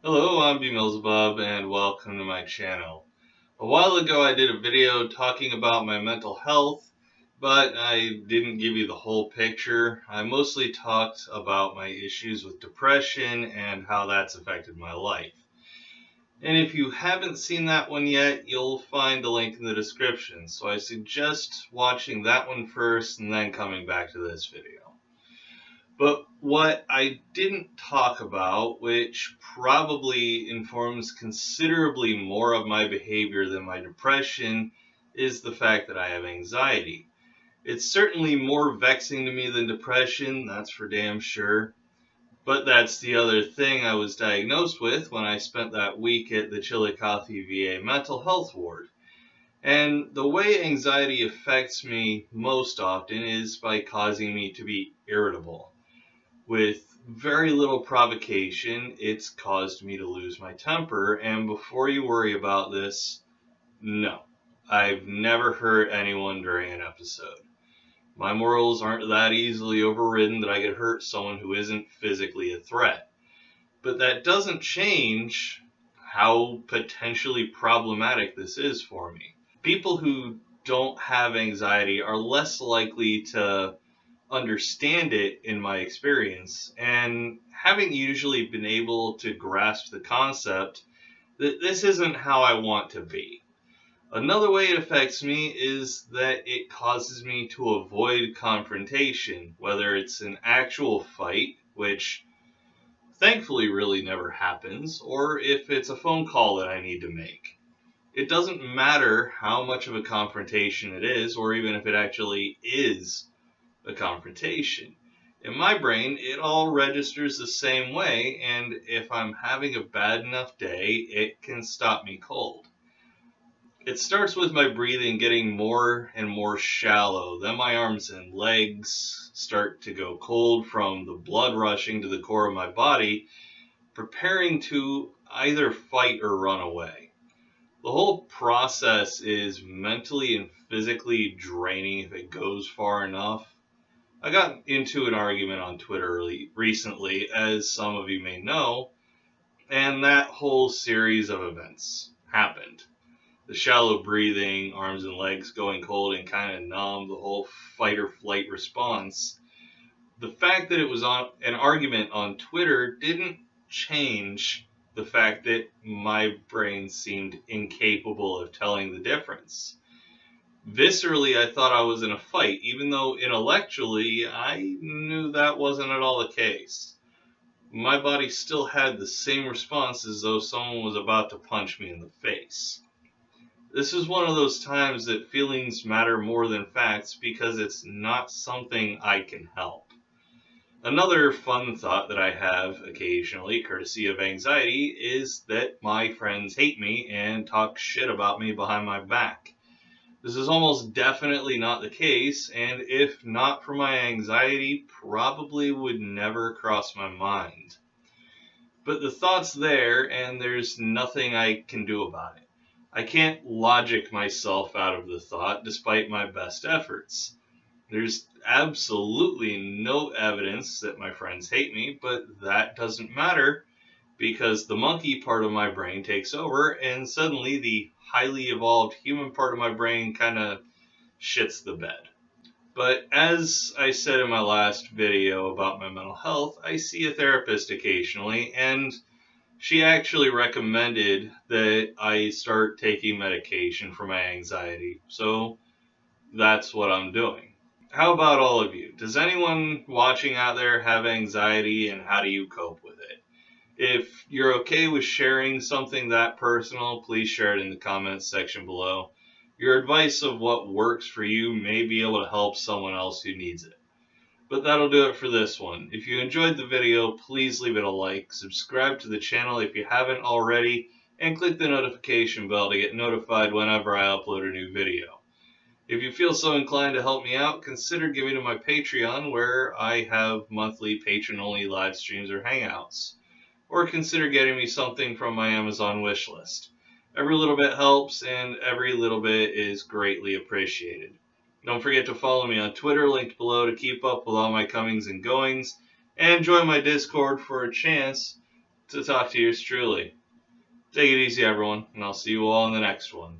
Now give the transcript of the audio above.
Hello, I'm BMillzebub and welcome to my channel. A while ago I did a video talking about my mental health, but I didn't give you the whole picture. I mostly talked about my issues with depression and how that's affected my life. And if you haven't seen that one yet, you'll find the link in the description. So I suggest watching that one first and then coming back to this video. But what I didn't talk about, which probably informs considerably more of my behavior than my depression, is the fact that I have anxiety. It's certainly more vexing to me than depression, that's for damn sure. But that's the other thing I was diagnosed with when I spent that week at the Chillicothe VA mental health ward. And the way anxiety affects me most often is by causing me to be irritable. With very little provocation, it's caused me to lose my temper. And before you worry about this, no, I've never hurt anyone during an episode. My morals aren't that easily overridden that I could hurt someone who isn't physically a threat. But that doesn't change how potentially problematic this is for me. People who don't have anxiety are less likely to understand it in my experience, and having usually been able to grasp the concept that this isn't how I want to be. Another way it affects me is that it causes me to avoid confrontation, whether it's an actual fight, which thankfully really never happens, or if it's a phone call that I need to make. It doesn't matter how much of a confrontation it is, or even if it actually is a confrontation. In my brain, it all registers the same way, and if I'm having a bad enough day, it can stop me cold. It starts with my breathing getting more and more shallow. Then my arms and legs start to go cold from the blood rushing to the core of my body, preparing to either fight or run away. The whole process is mentally and physically draining if it goes far enough. I got into an argument on Twitter recently, as some of you may know, and that whole series of events happened. The shallow breathing, arms and legs going cold and kind of numb, the whole fight or flight response. The fact that it was on an argument on Twitter didn't change the fact that my brain seemed incapable of telling the difference. Viscerally, I thought I was in a fight, even though intellectually I knew that wasn't at all the case. My body still had the same response as though someone was about to punch me in the face. This is one of those times that feelings matter more than facts because it's not something I can help. Another fun thought that I have occasionally, courtesy of anxiety, is that my friends hate me and talk shit about me behind my back. This is almost definitely not the case, and if not for my anxiety, probably would never cross my mind. But the thought's there, and there's nothing I can do about it. I can't logic myself out of the thought, despite my best efforts. There's absolutely no evidence that my friends hate me, but that doesn't matter, because the monkey part of my brain takes over, and suddenly the highly evolved human part of my brain kind of shits the bed. But as I said in my last video about my mental health, I see a therapist occasionally, and she actually recommended that I start taking medication for my anxiety. So that's what I'm doing. How about all of you? Does anyone watching out there have anxiety, and how do you cope with it? If you're okay with sharing something that personal, please share it in the comments section below. Your advice of what works for you may be able to help someone else who needs it. But that'll do it for this one. If you enjoyed the video, please leave it a like, subscribe to the channel if you haven't already, and click the notification bell to get notified whenever I upload a new video. If you feel so inclined to help me out, consider giving to my Patreon, where I have monthly patron-only live streams or hangouts. Or consider getting me something from my Amazon wishlist. Every little bit helps, and every little bit is greatly appreciated. Don't forget to follow me on Twitter, linked below, to keep up with all my comings and goings, and join my Discord for a chance to talk to yours truly. Take it easy, everyone, and I'll see you all in the next one.